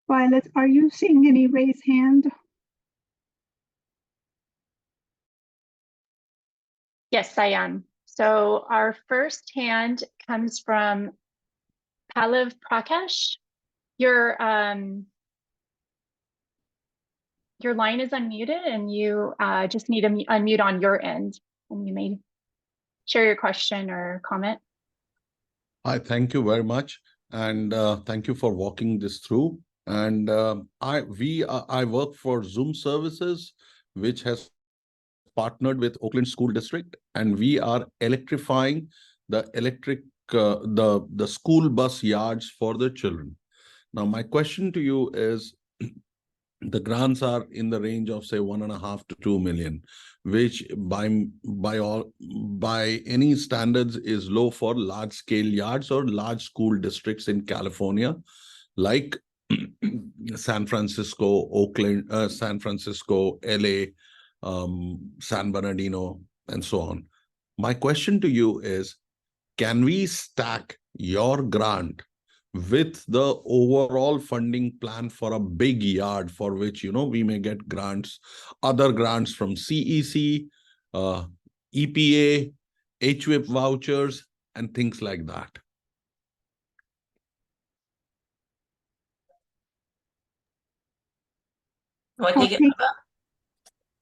Violet, are you seeing any raised hand? Yes, I am. So our first hand comes from Palav Prakash. Your line is unmuted and you just need to unmute on your end, and you may share your question or comment. Hi, thank you very much. And thank you for walking this through. And I work for Zoom Services, which has partnered with Oakland School District, and we are electrifying the school bus yards for the children. Now, my question to you is, the grants are in the range of say 1.5 to 2 million, which by any standards is low for large scale yards or large school districts in California, like San Francisco, Oakland, San Francisco, LA, San Bernardino, and so on. My question to you is, can we stack your grant with the overall funding plan for a big yard for which, we may get grants, other grants from CEC, EPA, HWIP vouchers, and things like that? Want to take it?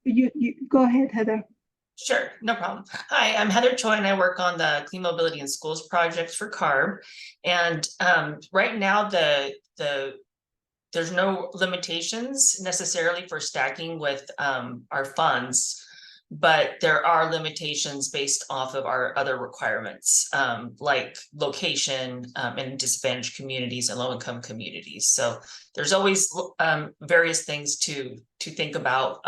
You go ahead, Heather. Sure, no problem. Hi, I'm Heather Choi, and I work on the Clean Mobility in Schools projects for CARB. And right now, there's no limitations necessarily for stacking with our funds, but there are limitations based off of our other requirements, like location in disadvantaged communities and low-income communities. So there's always various things to think about,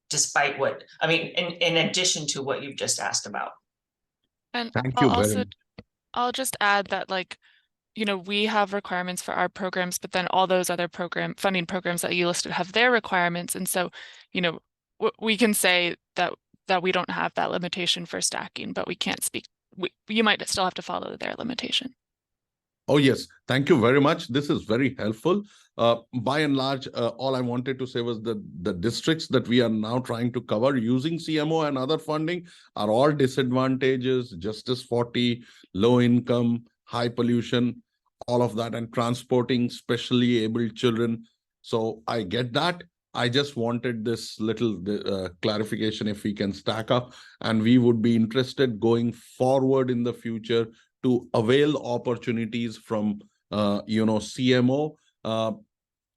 despite what, I mean, in addition to what you've just asked about. And Thank you very much. I'll just add that, like, we have requirements for our programs, but then all those other funding programs that you listed have their requirements. And so, we can say that we don't have that limitation for stacking, but we can't speak. You might still have to follow their limitation. Oh, yes. Thank you very much. This is very helpful. By and large, all I wanted to say was that the districts that we are now trying to cover using CMO and other funding are all disadvantages, Justice 40, low income, high pollution, all of that, and transporting specially abled children. So I get that. I just wanted this little clarification if we can stack up, and we would be interested going forward in the future to avail opportunities from CMO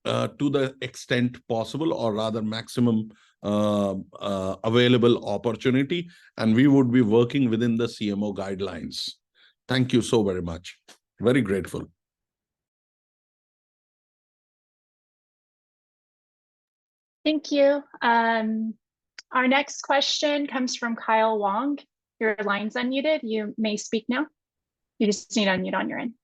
to the extent possible, or rather maximum available opportunity, and we would be working within the CMO guidelines. Thank you so very much. Very grateful. Thank you. Our next question comes from Kyle Wong. Your line's unmuted. You may speak now. You just need to unmute on your end.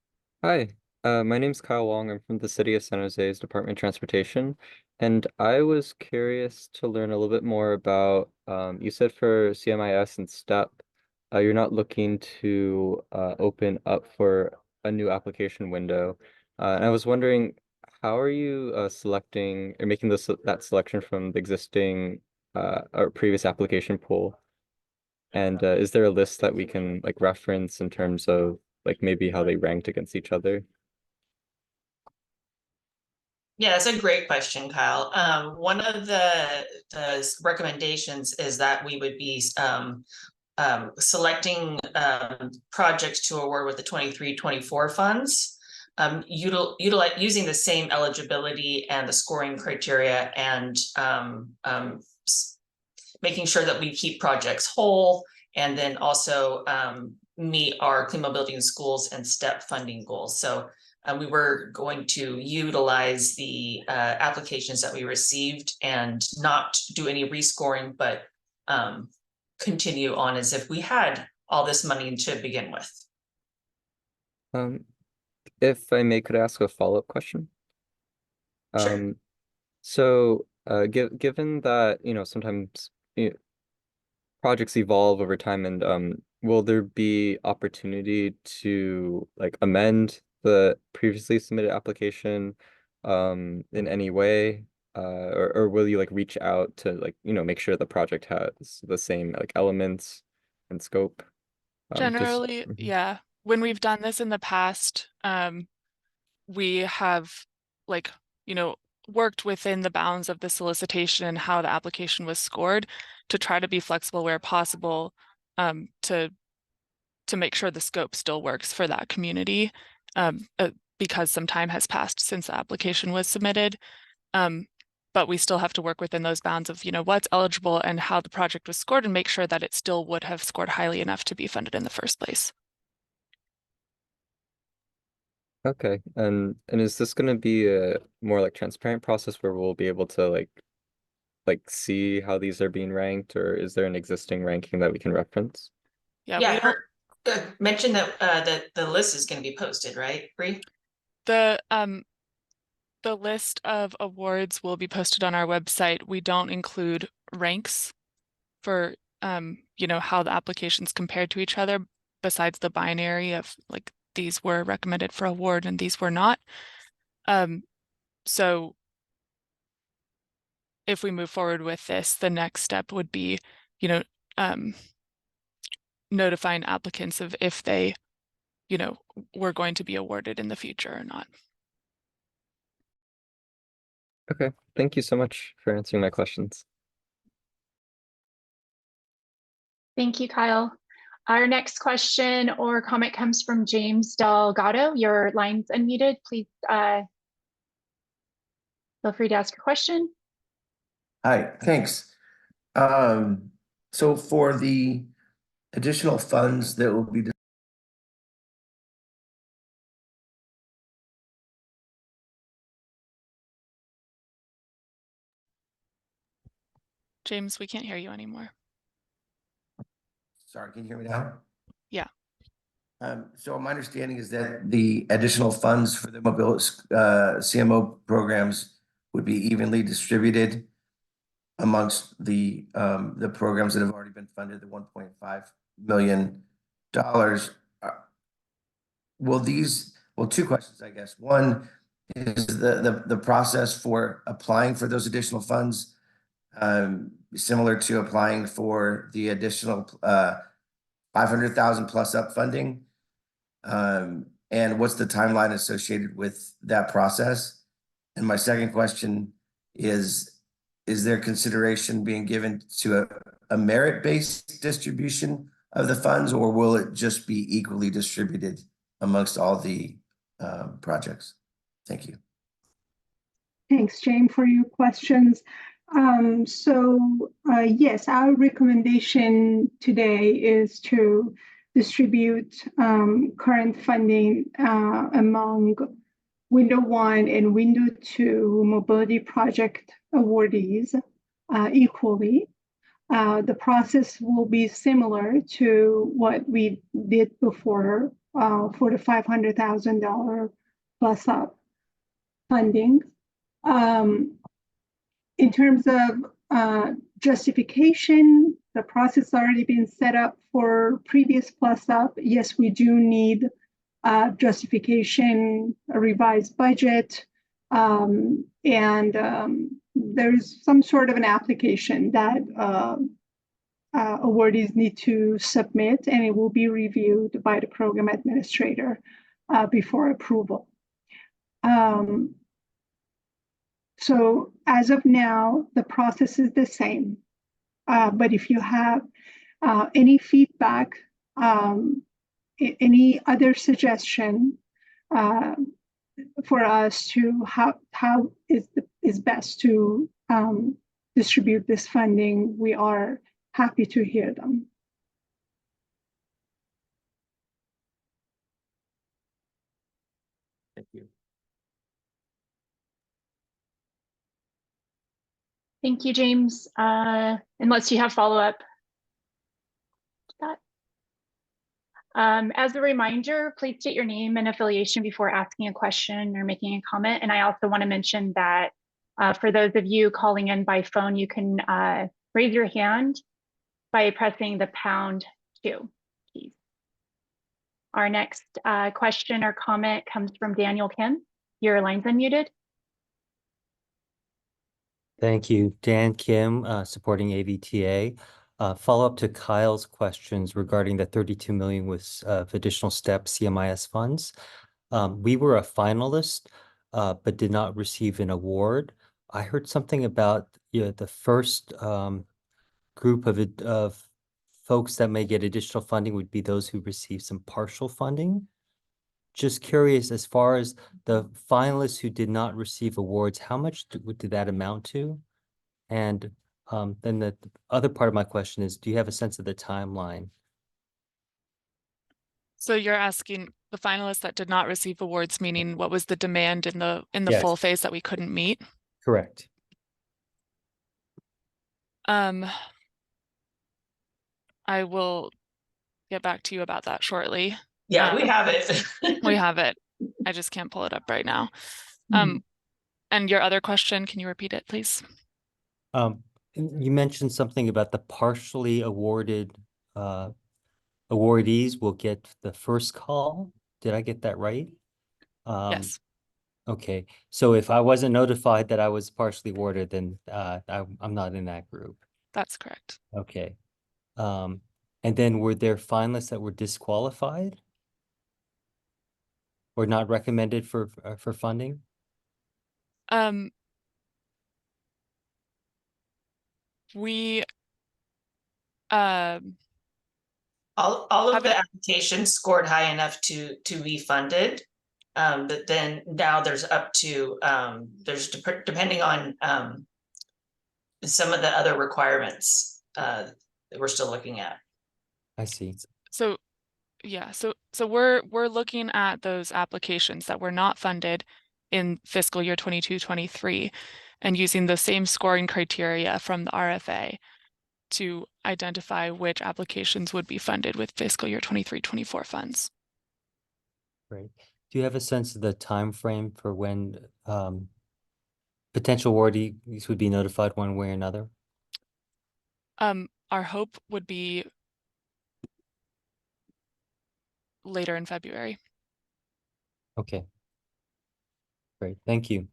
Hi, my name's Kyle Wong. I'm from the City of San Jose's Department of Transportation, and I was curious to learn a little bit more about, you said for CMIS and STEP, you're not looking to open up for a new application window. And I was wondering, how are you selecting or making that selection from the existing or previous application pool? And is there a list that we can like reference in terms of like maybe how they ranked against each other? Yeah, that's a great question, Kyle. One of the recommendations is that we would be selecting projects to award with the 23-24 funds, using the same eligibility and the scoring criteria, and making sure that we keep projects whole, and then also meet our Clean Mobility in Schools and STEP funding goals. So we were going to utilize the applications that we received and not do any rescoring, but continue on as if we had all this money to begin with. If I may, could I ask a follow-up question? Sure. So given that, sometimes projects evolve over time, and will there be opportunity to like amend the previously submitted application in any way? Or will you like reach out to like, make sure the project has the same like elements and scope? Generally, Mhm. yeah. When we've done this in the past, we have like, worked within the bounds of the solicitation and how the application was scored to try to be flexible where possible, to make sure the scope still works for that community, because some time has passed since the application was submitted. But we still have to work within those bounds of, what's eligible and how the project was scored and make sure that it still would have scored highly enough to be funded in the first place. Okay, and is this gonna be a more like transparent process where we'll be able to like see how these are being ranked, or is there an existing ranking that we can reference? Yeah, Yeah, we don't, mention that the list is gonna be posted, right, Bree? the list of awards will be posted on our website. We don't include ranks for, how the applications compared to each other, besides the binary of like, these were recommended for award and these were not. So if we move forward with this, the next step would be, notifying applicants of if they, were going to be awarded in the future or not. Okay, thank you so much for answering my questions. Thank you, Kyle. Our next question or comment comes from James Delgado. Your line's unmuted. Please feel free to ask your question. Hi, thanks. So for the additional funds that will be James, we can't hear you anymore. sorry, can you hear me now? Yeah. So my understanding is that the additional funds for the mobility CMO programs would be evenly distributed amongst the programs that have already been funded, the $1.5 million. Will these, well, two questions, I guess. One is the process for applying for those additional funds similar to applying for the additional 500,000 plus up funding? And what's the timeline associated with that process? And my second question is there consideration being given to a merit-based distribution of the funds, or will it just be equally distributed amongst all the projects? Thank you. Thanks, Jane, for your questions. Yes, our recommendation today is to distribute current funding among Window 1 and Window 2 mobility project awardees equally. The process will be similar to what we did before for the $500,000 plus up funding. In terms of justification, the process already been set up for previous plus up. Yes, we do need justification, a revised budget, and there's some sort of an application that awardees need to submit, and it will be reviewed by the program administrator before approval. So as of now, the process is the same. But if you have any feedback, any other suggestion for us to how is best to distribute this funding, we are happy to hear them. Thank you. Thank you, James. Unless you have follow-up. As a reminder, please state your name and affiliation before asking a question or making a comment. And I also want to mention that for those of you calling in by phone, you can raise your hand by pressing the #2 keys. Our next question or comment comes from Daniel Kim. Your line's unmuted. Thank you. Dan Kim, supporting AVTA. Follow up to Kyle's questions regarding the 32 million with additional STEP CMIS funds. We were a finalist, but did not receive an award. I heard something about the first group of folks that may get additional funding would be those who receive some partial funding. Just curious, as far as the finalists who did not receive awards, how much did that amount to? And then the other part of my question is, do you have a sense of the timeline? So you're asking the finalists that did not receive awards, meaning what was the demand in the Yes. full phase that we couldn't meet? Correct. I will get back to you about that shortly. Yeah, we have it. We have it. I just can't pull it up right now. And your other question, can you repeat it, please? You mentioned something about the partially awarded awardees will get the first call. Did I get that right? Yes. Okay, so if I wasn't notified that I was partially awarded, then I'm not in that group. That's correct. Okay. And then were there finalists that were disqualified or not recommended for funding? We All of Haven't- the applications scored high enough to be funded. But then now there's up to depending on some of the other requirements that we're still looking at. I see. So yeah, so we're looking at those applications that were not funded in fiscal year 22-23 and using the same scoring criteria from the RFA to identify which applications would be funded with fiscal year 23-24 funds. Great. Do you have a sense of the time frame for when potential awardees would be notified one way or another? Our hope would be later in February. Okay. Great, thank you.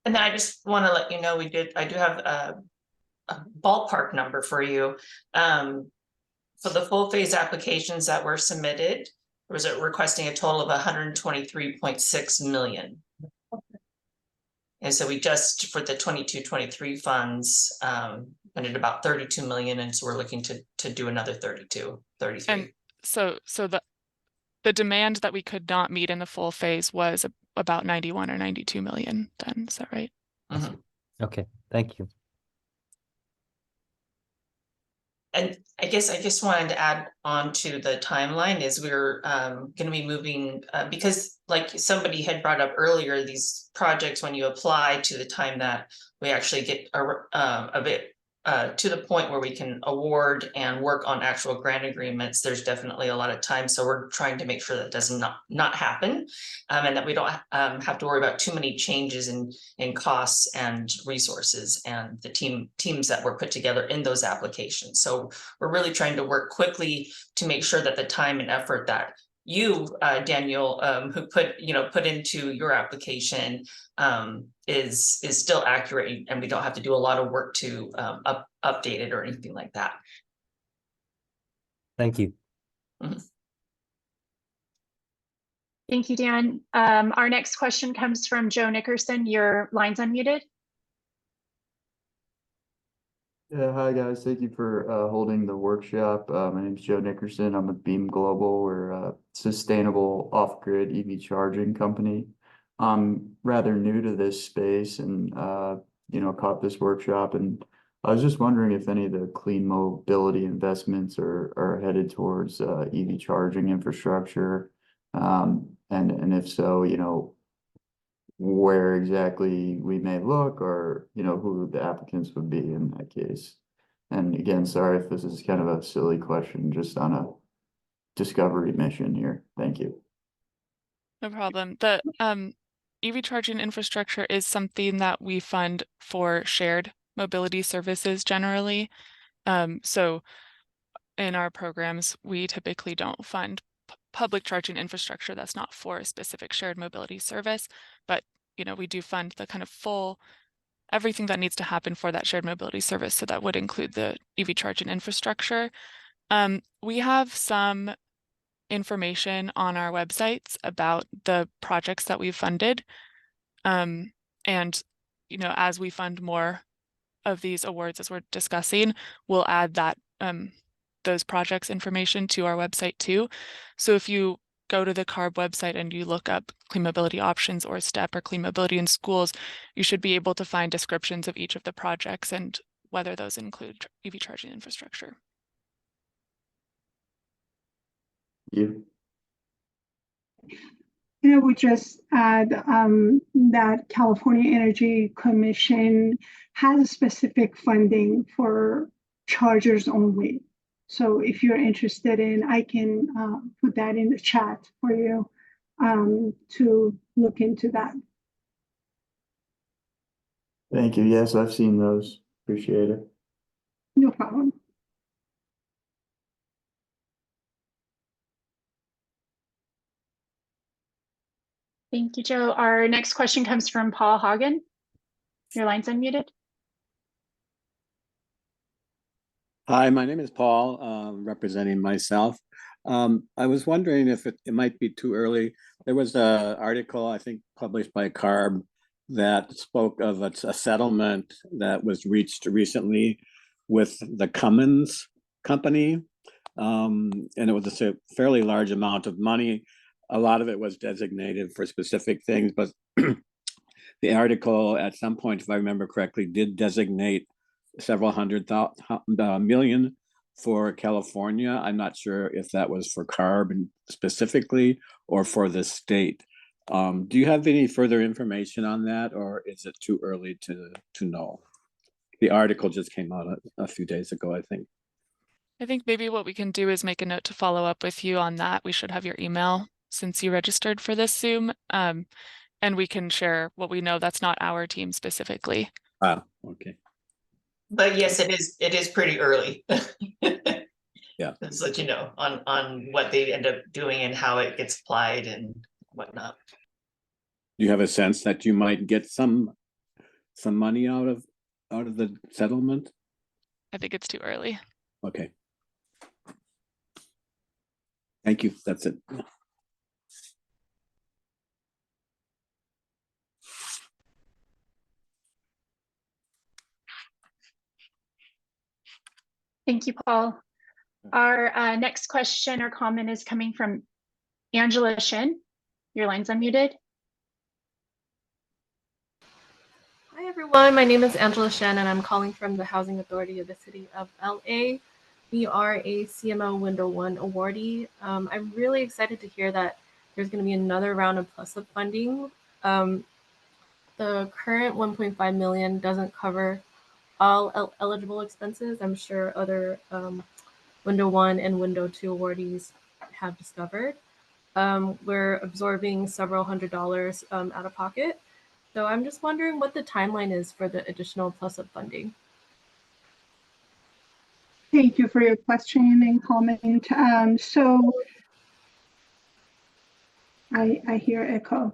And then I just want to let you know, I do have a ballpark number for you. For the full phase applications that were submitted, was it requesting a total of 123.6 million. And so we just, for the 22-23 funds, funded about 32 million. And so we're looking to do another 33. And so the demand that we could not meet in the full phase was about 91 or 92 million then, is that right? Okay, thank you. And I guess I just wanted to add on to the timeline is we're going to be moving because like somebody had brought up earlier, these projects, when you apply to the time that we actually get a bit to the point where we can award and work on actual grant agreements, there's definitely a lot of time. So we're trying to make sure that does not happen and that we don't have to worry about too many changes in costs and resources and the teams that were put together in those applications. So we're really trying to work quickly to make sure that the time and effort that you, Daniel, who put into your application is still accurate, and we don't have to do a lot of work to update it or anything like that. Thank you. Thank you, Dan. Our next question comes from Joe Nickerson. Your line's unmuted. Yeah, hi guys. Thank you for holding the workshop. My name is Joe Nickerson. I'm with Beam Global. We're a sustainable off-grid EV charging company. I'm rather new to this space and caught this workshop, and I was just wondering if any of the clean mobility investments are headed towards EV charging infrastructure. And if so, where exactly we may look, or who the applicants would be in that case. And again, sorry if this is kind of a silly question, just on a discovery mission here. Thank you. No problem. The EV charging infrastructure is something that we fund for shared mobility services generally. So in our programs, we typically don't fund public charging infrastructure that's not for a specific shared mobility service, but we do fund the kind of full everything that needs to happen for that shared mobility service. So that would include the EV charging infrastructure. We have some information on our websites about the projects that we've funded. And, you know, as we fund more of these awards, as we're discussing, we'll add that those projects information to our website too. So if you go to the CARB website and you look up clean mobility options or STEP or clean mobility in schools, you should be able to find descriptions of each of the projects and whether those include EV charging infrastructure. You. And I would just add that California Energy Commission has specific funding for chargers only. So if you're interested in, I can put that in the chat for you to look into that. Thank you. Yes, I've seen those. Appreciate it. No problem. Thank you, Joe. Our next question comes from Paul Hagen. Your line's unmuted. Hi, my name is Paul, representing myself. I was wondering if it might be too early. There was an article, I think, published by CARB that spoke of a settlement that was reached recently with the Cummins company. And it was a fairly large amount of money. A lot of it was designated for specific things, but the article at some point, if I remember correctly, did designate several hundred million for California. I'm not sure if that was for CARB specifically or for the state. Do you have any further information on that, or is it too early to know? The article just came out a few days ago, I think. I think maybe what we can do is make a note to follow up with you on that. We should have your email since you registered for this Zoom. And we can share what we know. That's not our team specifically. Ah, okay. But yes, it is pretty early. Yeah. Just let you know on what they end up doing and how it gets applied and whatnot. Do you have a sense that you might get some money out of the settlement? I think it's too early. Okay. Thank you. That's it. Thank you, Paul. Our next question or comment is coming from Angela Shin. Your line's unmuted. Hi everyone, my name is Angela Shen and I'm calling from the Housing Authority of the City of LA. We are a CMO Window 1 awardee. I'm really excited to hear that there's going to be another round of Plus Up funding. The current 1.5 million doesn't cover all eligible expenses. I'm sure other Window 1 and Window 2 awardees have discovered. We're absorbing several $100s out of pocket. So I'm just wondering what the timeline is for the additional Plus Up funding. Thank you for your question and comment. So I hear echo.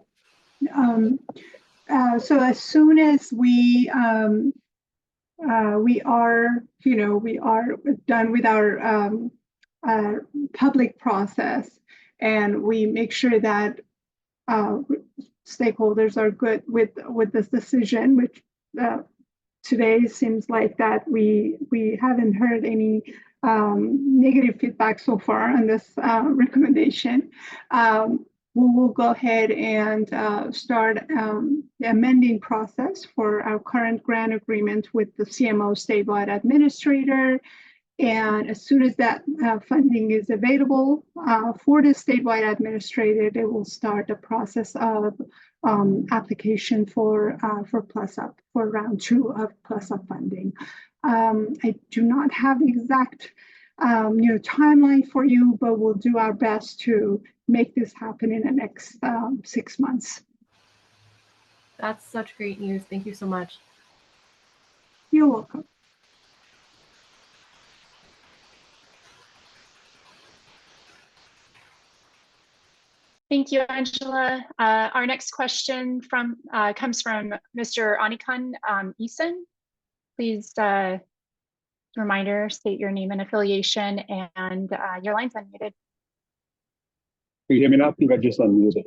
So as soon as we are done with our public process and we make sure that stakeholders are good with this decision, which today seems like that we haven't heard any negative feedback so far on this recommendation. We will go ahead and start the amending process for our current grant agreement with the CMO statewide administrator. And as soon as that funding is available for the statewide administrator, they will start the process of application for Plus Up, for round 2 of Plus Up funding. I do not have the exact timeline for you, but we'll do our best to make this happen in the next 6 months. That's such great news. Thank you so much. You're welcome. Thank you, Angela. Our next question comes from Mr. Anikan Eason. Please, reminder, state your name and affiliation, and your line's unmuted. Can you hear me now? I think I just unmuted.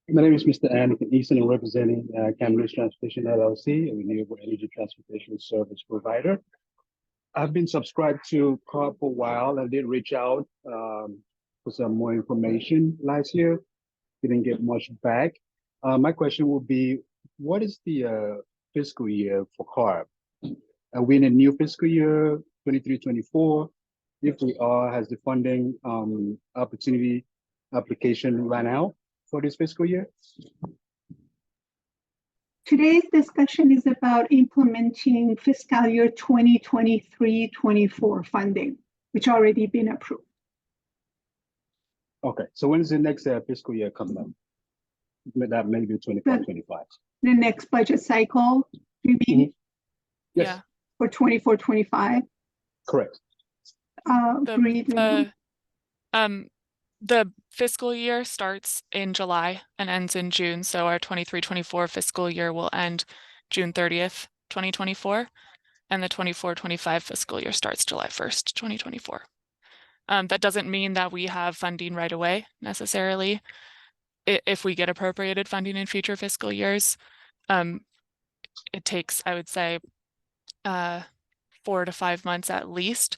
My name is Mr. Anikan Eason. I'm representing Cambridge Transportation LLC, a renewable energy transportation service provider. I've been subscribed to CARB for a while. I did reach out for some more information last year. Didn't get much back. My question would be, what is the fiscal year for CARB? Are we in a new fiscal year, 23-24? If we are, has the funding opportunity application run out for this fiscal year? Today's discussion is about implementing fiscal year 2023-24 funding, which already been approved. Okay, so when is the next fiscal year coming up? That may be 24-25. The next budget cycle, you mean? Yes. Yeah. For 24-25? Correct. The fiscal year starts in July and ends in June. So our 23-24 fiscal year will end June 30th, 2024. And the 24-25 fiscal year starts July 1st, 2024. That doesn't mean that we have funding right away necessarily. If we get appropriated funding in future fiscal years, it takes, I would say, 4 to 5 months at least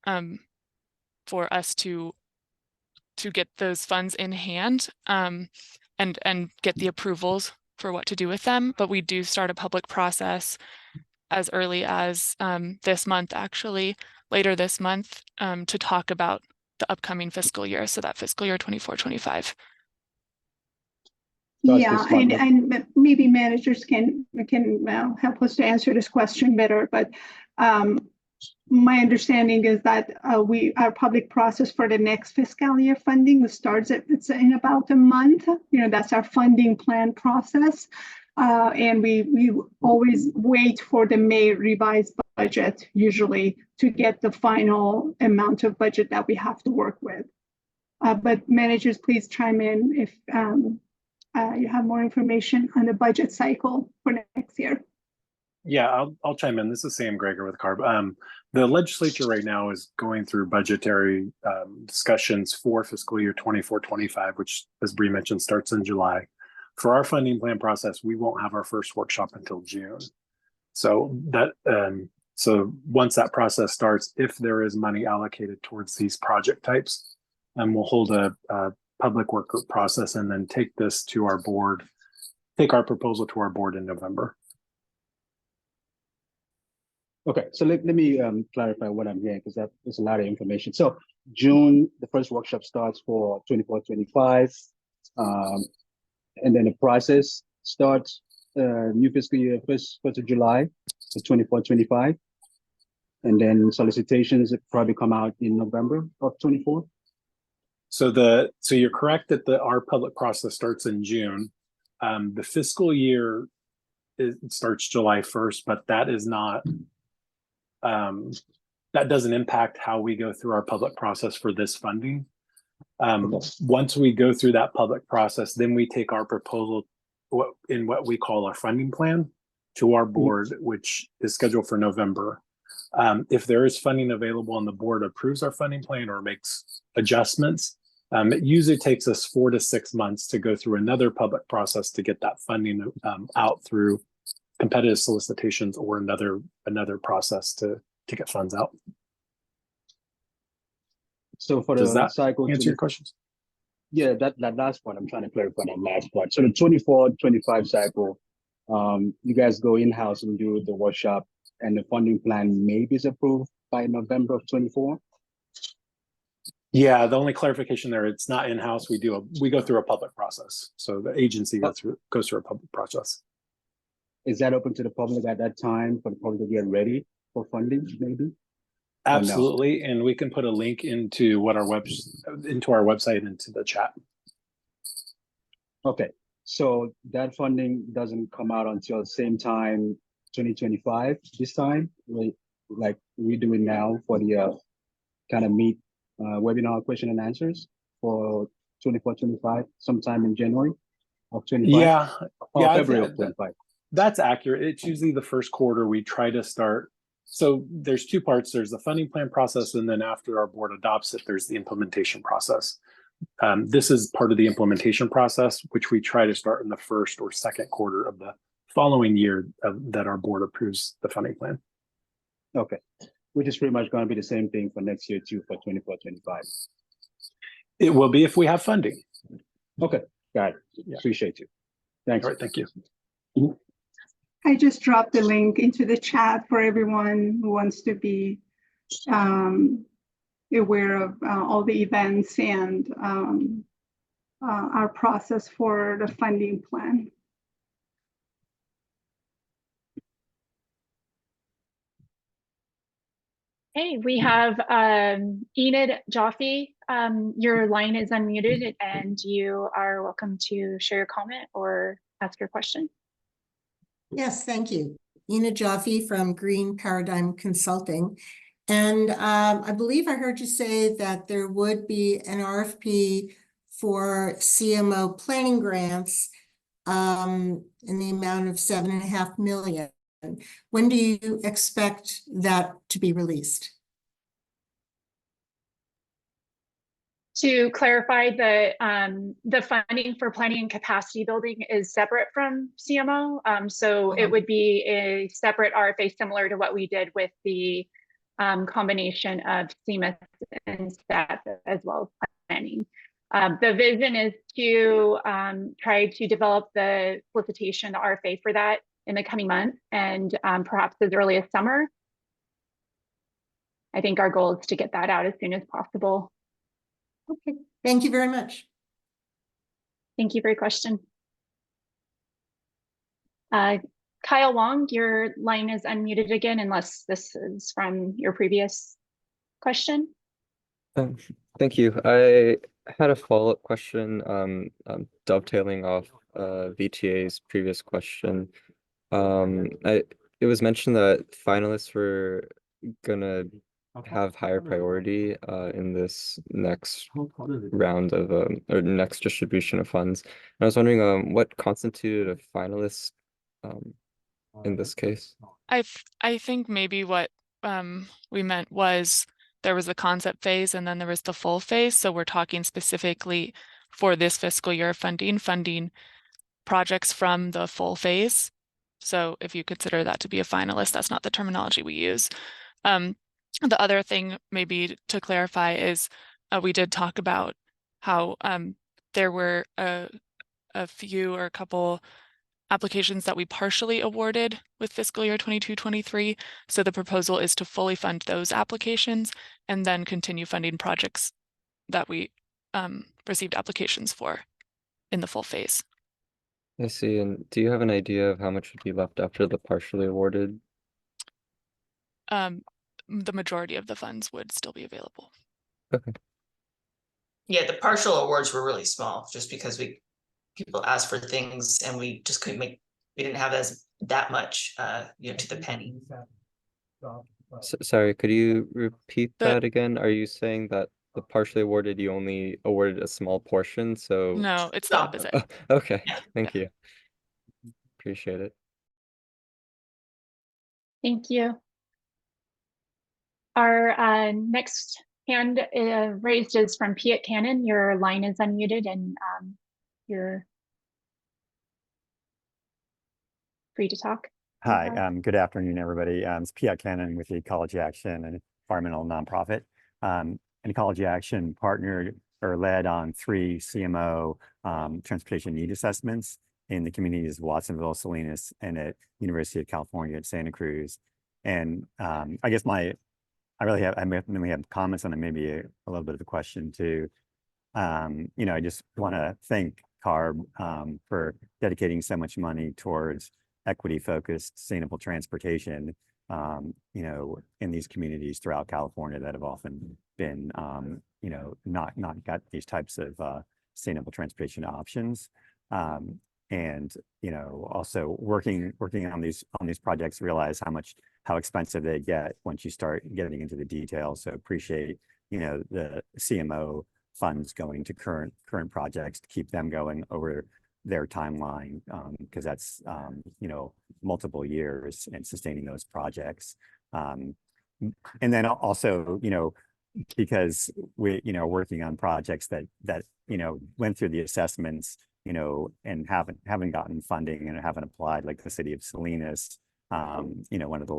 for us to get those funds in hand and get the approvals for what to do with them. But we do start a public process as early as this month, actually, later this month, to talk about the upcoming fiscal year. So that fiscal year 24-25. Yeah, and maybe managers can help us to answer this question better. But my understanding is that our public process for the next fiscal year funding starts it's in about a month. That's our funding plan process, and we always wait for the May revised budget usually to get the final amount of budget that we have to work with. But managers, please chime in if you have more information on the budget cycle for next year. Yeah, I'll chime in. This is Sam Greger with CARB. The legislature right now is going through budgetary discussions for fiscal year 24-25, which, as Bree mentioned, starts in July. For our funding plan process, we won't have our first workshop until June. So once that process starts, if there is money allocated towards these project types, we'll hold a public work group process and then take this to our board, take our proposal to our board in November. Okay, so let me clarify what I'm hearing, because there's a lot of information. So June, the first workshop starts for 24-25, and then the process starts new fiscal year 1st of July to 24-25, and then solicitations probably come out in November of 24. So you're correct that our public process starts in June. The fiscal year starts July 1st, but that is not. That doesn't impact how we go through our public process for this funding. Once we go through that public process, then we take our proposal in what we call our funding plan to our board, which is scheduled for November. If there is funding available and the board approves our funding plan or makes adjustments, it usually takes us 4 to 6 months to go through another public process to get that funding out through competitive solicitations or another process to get funds out. So for Does that cycle answer your questions? Yeah, that last part, I'm trying to clarify that last part. So the 24-25 cycle, you guys go in-house and do the workshop, and the funding plan maybe is approved by November of 24? Yeah, the only clarification there, it's not in-house. We go through a public process. So the agency goes through a public process. Is that open to the public at that time for the public to get ready for funding, maybe? Absolutely, and we can put a link into our website into the chat. Okay, so that funding doesn't come out until the same time, 2025. This time, like we doing now for the kind of meet webinar question and answers for 24-25, sometime in January of 25? Yeah, Or yeah, February of 25? that's accurate. It's usually the first quarter we try to start. So there's two parts. There's the funding plan process, and then after our board adopts it, there's the implementation process. This is part of the implementation process, which we try to start in the first or second quarter of the following year that our board approves the funding plan. Okay, which is pretty much going to be the same thing for next year too, for 24-25. It will be if we have funding. Okay, got it. Yeah. Appreciate you. Thanks. All right, thank you. I just dropped the link into the chat for everyone who wants to be aware of all the events and our process for the funding plan. Hey, we have Enid Jaffe. Your line is unmuted and you are welcome to share your comment or ask your question. Yes, thank you. Enid Jaffe from Green Paradigm Consulting. And I believe I heard you say that there would be an RFP for CMO planning grants in the amount of $7.5 million. When do you expect that to be released? To clarify, the funding for planning and capacity building is separate from CMO. So it would be a separate RFA similar to what we did with the combination of CMS and STEP as well as planning. The vision is to try to develop the solicitation, the RFA for that in the coming months and perhaps as early as summer. I think our goal is to get that out as soon as possible. Okay, thank you very much. Thank you for your question. Kyle Wong, your line is unmuted again, unless this is from your previous question. Thank you. I had a follow-up question, dovetailing off VTA's previous question. It was mentioned that finalists were gonna have higher priority in this next round of or next distribution of funds. And I was wondering what constituted a finalist in this case? I think maybe what we meant was there was a concept phase and then there was the full phase. So we're talking specifically for this fiscal year funding projects from the full phase. So if you consider that to be a finalist, that's not the terminology we use. The other thing maybe to clarify is we did talk about how there were a few or a couple applications that we partially awarded with fiscal year 22-23. So the proposal is to fully fund those applications and then continue funding projects that we received applications for in the full phase. I see. And do you have an idea of how much would be left after the partially awarded? The majority of the funds would still be available. Okay. Yeah, the partial awards were really small, just because people asked for things and we just couldn't we didn't have that much to the penny. Sorry, could you repeat that again? Are you saying that the partially awarded, you only awarded a small portion? So no, it's the opposite. Oh, okay, thank you. Appreciate it. Thank you. Our next hand raised is from Piet Cannon. Your line is unmuted and you're free to talk. Hi, good afternoon, everybody. It's Piet Cannon with Ecology Action, an environmental nonprofit. And Ecology Action partnered or led on 3 CMO transportation need assessments in the communities of Watsonville, Salinas, and at University of California at Santa Cruz. And I guess I mainly have comments on it, maybe a little bit of a question too. I just want to thank CARB for dedicating so much money towards equity-focused sustainable transportation, in these communities throughout California that have often been, not got these types of sustainable transportation options. And also working on these projects, realize how expensive they get once you start getting into the details. So appreciate the CMO funds going to current projects to keep them going over their timeline, because that's you know, multiple years and sustaining those projects. And then also, you know, because we, you know, working on projects that you know, went through the assessments, you know, and haven't gotten funding and haven't applied, like the city of Salinas, you know, one of the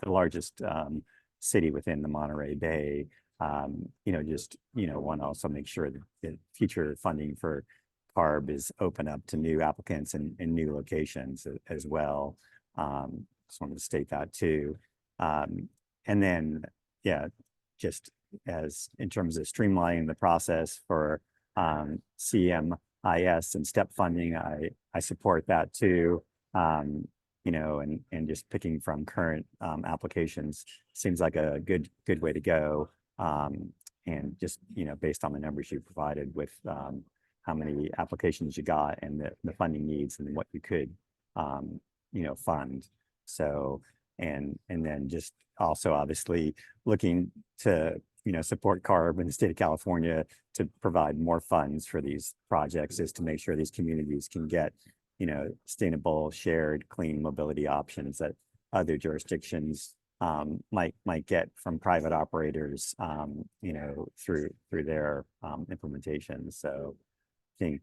largest city within the Monterey Bay. You know, just, you know, want to also make sure that future funding for CARB is open up to new applicants and new locations as well. Just wanted to state that too. And then, yeah, just as in terms of streamlining the process for CMIS and STEP funding, I support that too. You know, and just picking from current applications seems like a good way to go. And just, you know, based on the numbers you provided with how many applications you got and the funding needs and what you could, you know, fund. So, and then just also obviously looking to, you know, support CARB in the state of California to provide more funds for these projects is to make sure these communities can get, you know, sustainable, shared, clean mobility options that other jurisdictions might get from private operators, you know, through their implementation. So I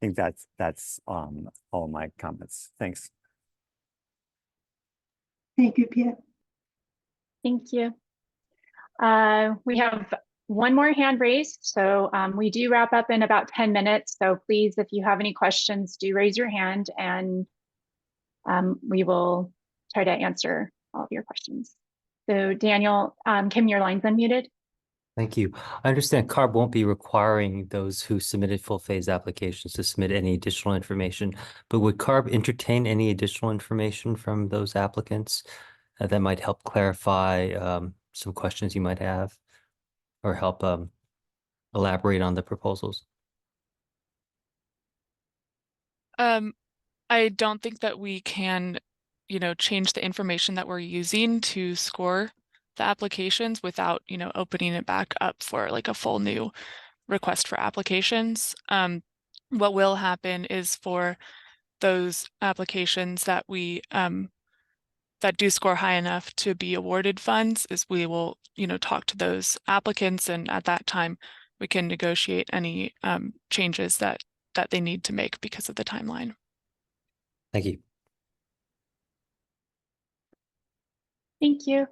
think that's all my comments. Thanks. Thank you, Pierre. Thank you. We have one more hand raised, so we do wrap up in about 10 minutes. So please, if you have any questions, do raise your hand and we will try to answer all of your questions. So Daniel, Kim, your line's unmuted. Thank you. I understand CARB won't be requiring those who submitted full phase applications to submit any additional information, but would CARB entertain any additional information from those applicants that might help clarify some questions you might have or help elaborate on the proposals? I don't think that we can, you know, change the information that we're using to score the applications without, you know, opening it back up for like a full new request for applications. What will happen is for those applications that we that do score high enough to be awarded funds is we will, you know, talk to those applicants, and at that time we can negotiate any changes that they need to make because of the timeline. Thank you. Thank you.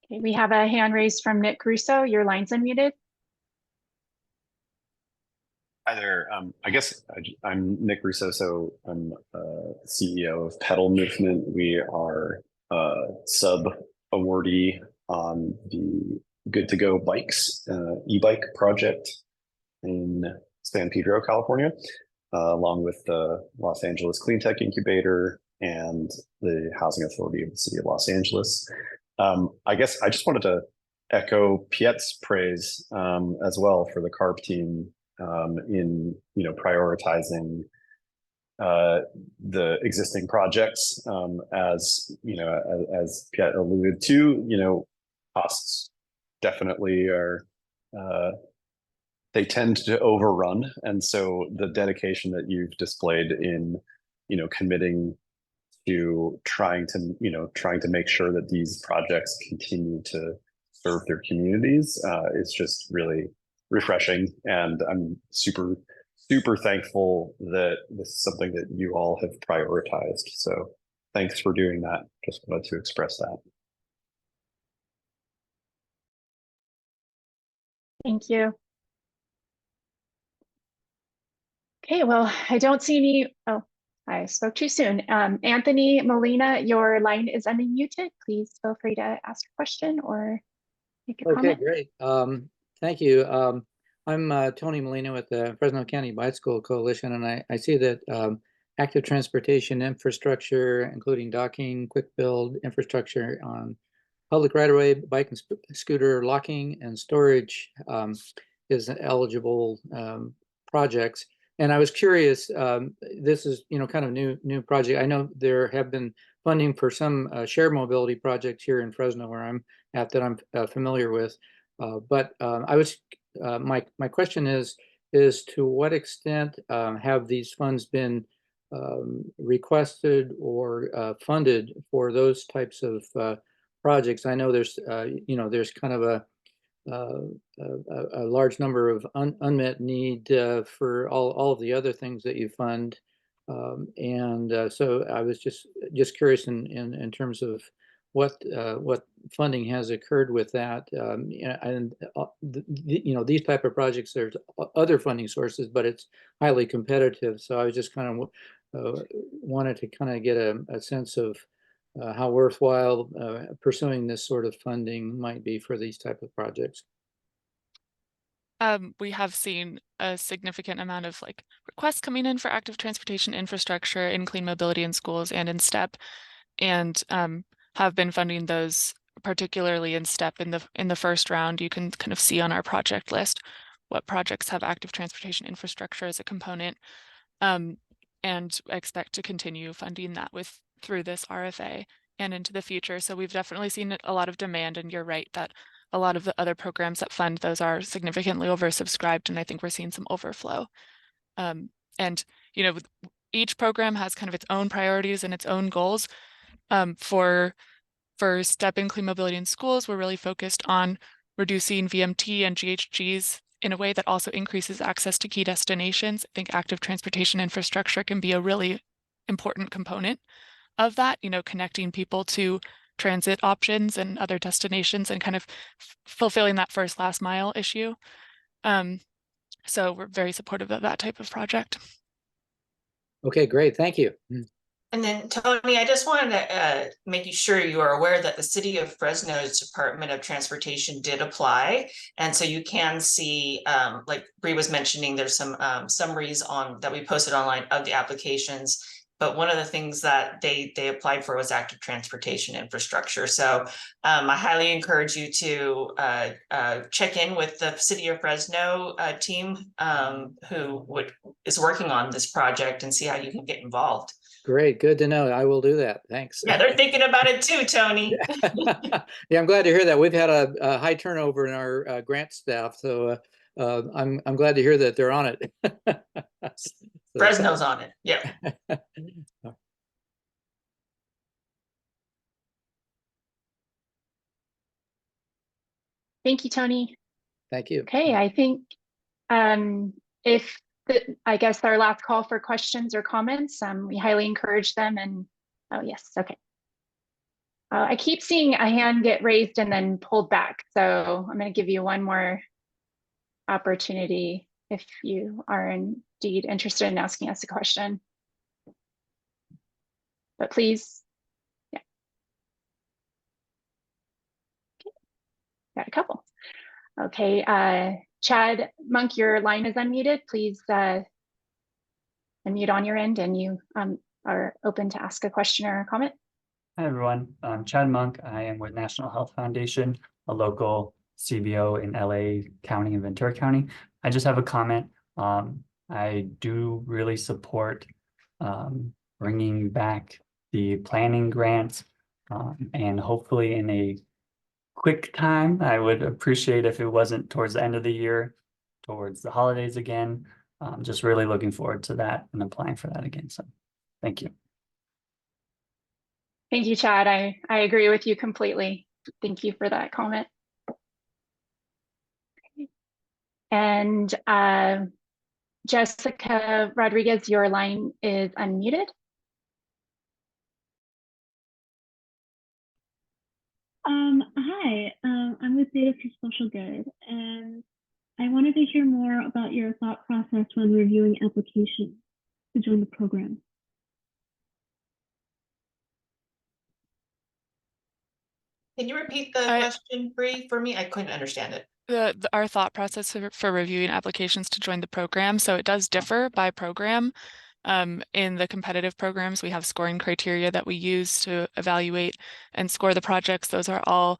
Okay, we have a hand raised from Nick Russo. Your line's unmuted. Hi there. I guess I'm Nick Russo, so I'm CEO of Pedal Movement. We are a sub-awardee on the Good to Go Bikes e-bike project in San Pedro, California, along with the Los Angeles Clean Tech Incubator and the Housing Authority of the City of Los Angeles. I guess I just wanted to echo Piet's praise as well for the CARB team in, you know, prioritizing the existing projects. As you know, as Piet alluded to, you know, costs definitely are they tend to overrun, and so the dedication that you've displayed in, you know, committing to trying to make sure that these projects continue to serve their communities is just really refreshing, and I'm super thankful that this is something that you all have prioritized. So thanks for doing that. Just wanted to express that. Thank you. Okay, well, I don't see any. Oh, I spoke too soon. Anthony Molina, your line is unmuted. Please feel free to ask a question or make a comment. Okay, great. Thank you. I'm Tony Molina with the Fresno County Bicycle Coalition, and I see that active transportation infrastructure, including docking, quick build infrastructure on public right-of-way, bike and scooter locking and storage is eligible projects. And I was curious, this is, you know, kind of new project. I know there have been funding for some shared mobility projects here in Fresno where I'm at that I'm familiar with. But my question is to what extent have these funds been requested or funded for those types of projects? I know there's there's kind of a large number of unmet need for all of the other things that you fund. So I was just curious in terms of what funding has occurred with that. And these type of projects, there's other funding sources, but it's highly competitive. So I was just kind of wanted to kind of get a sense of how worthwhile pursuing this sort of funding might be for these type of projects. We have seen a significant amount of like requests coming in for active transportation infrastructure in clean mobility in schools and in STEP, and have been funding those, particularly in STEP in the first round. You can kind of see on our project list what projects have active transportation infrastructure as a component, and expect to continue funding that through this RFA and into the future. So we've definitely seen a lot of demand, and you're right that a lot of the other programs that fund those are significantly oversubscribed, and I think we're seeing some overflow. And each program has kind of its own priorities and its own goals. For STEP and clean mobility in schools, we're really focused on reducing VMT and GHGs in a way that also increases access to key destinations. I think active transportation infrastructure can be a really important component of that, connecting people to transit options and other destinations and kind of fulfilling that first last mile issue. So we're very supportive of that type of project. Okay, great. Thank you. And then Tony, I just wanted to make sure you are aware that the City of Fresno's Department of Transportation did apply. And so you can see, like Bree was mentioning, there's some summaries that we posted online of the applications. But one of the things that they applied for was active transportation infrastructure. So I highly encourage you to check in with the City of Fresno team who is working on this project and see how you can get involved. Great, good to know. I will do that. Thanks. Yeah, they're thinking about it too, Tony. Yeah, I'm glad to hear that. We've had a high turnover in our grant staff, so I'm glad to hear that they're on it. Fresno's on it. Yeah. Thank you, Tony. Thank you. Okay, I think I guess our last call for questions or comments, we highly encourage them. And oh yes, okay. I keep seeing a hand get raised and then pulled back. So I'm going to give you one more opportunity if you are indeed interested in asking us a question. But please, yeah. Okay. Got a couple. Okay, Chad Monk, your line is unmuted. Please unmute on your end, and you are open to ask a question or a comment. Hi, everyone. I'm Chad Monk. I am with National Health Foundation, a local CBO in LA County and Ventura County. I just have a comment. I do really support bringing back the planning grants, and hopefully in a quick time. I would appreciate if it wasn't towards the end of the year, towards the holidays again. Just really looking forward to that and applying for that again. So thank you. Thank you, Chad. I agree with you completely. Thank you for that comment. Okay. And Jessica Rodriguez, your line is unmuted. Hi, I'm with Data for Social Good, and I wanted to hear more about your thought process when reviewing applications to join the program. Can you repeat the question, Bree, for me? I couldn't understand it. Our thought process for reviewing applications to join the program. So it does differ by program. In the competitive programs, we have scoring criteria that we use to evaluate and score the projects. Those are all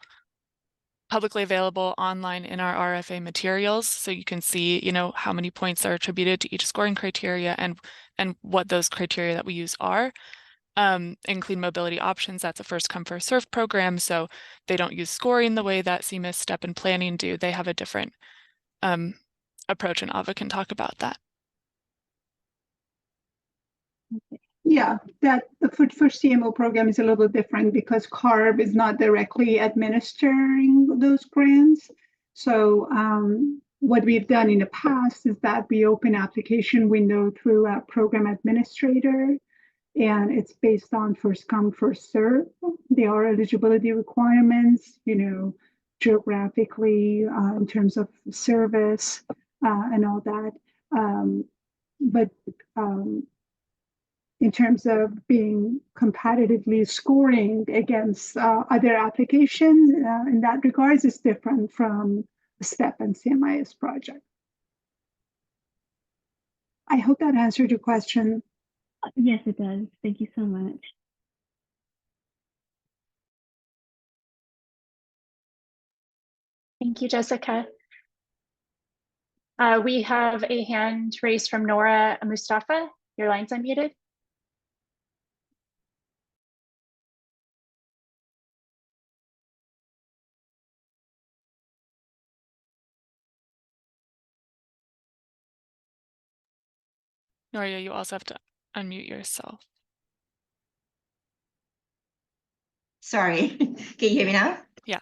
publicly available online in our RFA materials. So you can see, how many points are attributed to each scoring criteria and what those criteria that we use are. In Clean Mobility Options, that's a first come, first served program. So they don't use scoring the way that CMIS, STEP, and planning do. They have a different approach, and Ava can talk about that. Yeah, that the Food for CMO program is a little bit different because CARB is not directly administering those grants. So what we've done in the past is that we open application window through a program administrator, and it's based on first come, first serve. There are eligibility requirements, you know, geographically in terms of service and all that. But in terms of being competitively scoring against other applications in that regards is different from the STEP and CMIS project. I hope that answered your question. Yes, it does. Thank you so much. Thank you, Jessica. We have a hand raised from Nora Mustafa. Your line's unmuted. Noria, you also have to unmute yourself. Sorry, can you hear me now? Yeah.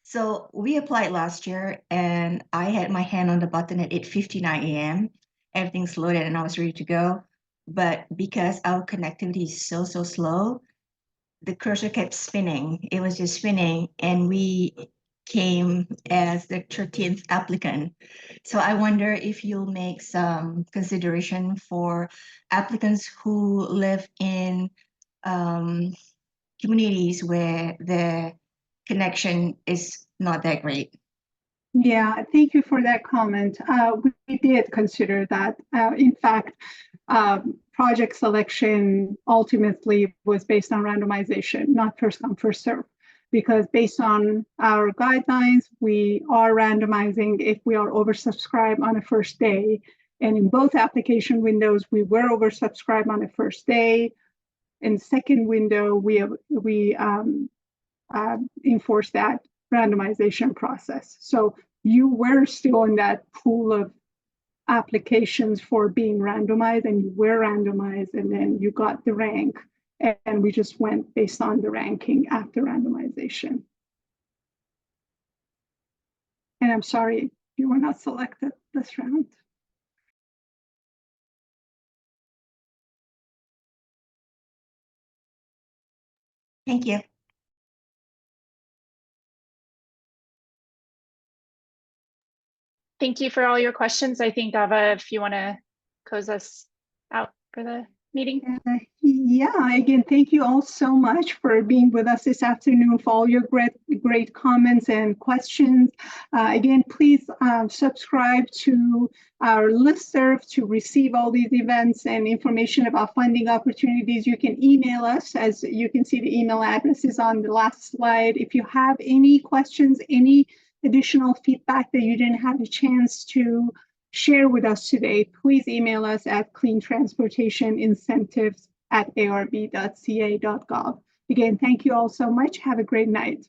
So we applied last year and I had my hand on the button at 8:59 a.m. Everything's loaded and I was ready to go. But because our connectivity is so slow, the cursor kept spinning. It was just spinning and we came as the 13th applicant. So I wonder if you'll make some consideration for applicants who live in communities where the connection is not that great. Yeah, thank you for that comment. We did consider that. In fact, project selection ultimately was based on randomization, not first come, first serve. Because based on our guidelines, we are randomizing if we are oversubscribed on a first day. And in both application windows, we were oversubscribed on the first day. In the second window, we enforced that randomization process. So you were still in that pool of applications for being randomized, and you were randomized, and then you got the rank. And we just went based on the ranking after randomization. And I'm sorry you were not selected this round. Thank you. Thank you for all your questions. I think, Ava, if you want to close us out for the meeting. Yeah, again, thank you all so much for being with us this afternoon, for all your great comments and questions. Again, please subscribe to our listserv to receive all these events and information about funding opportunities. You can email us, as you can see the email address is on the last slide. If you have any questions, any additional feedback that you didn't have a chance to share with us today, please email us at cleantransportationincentives@arb.ca.gov. Again, thank you all so much. Have a great night.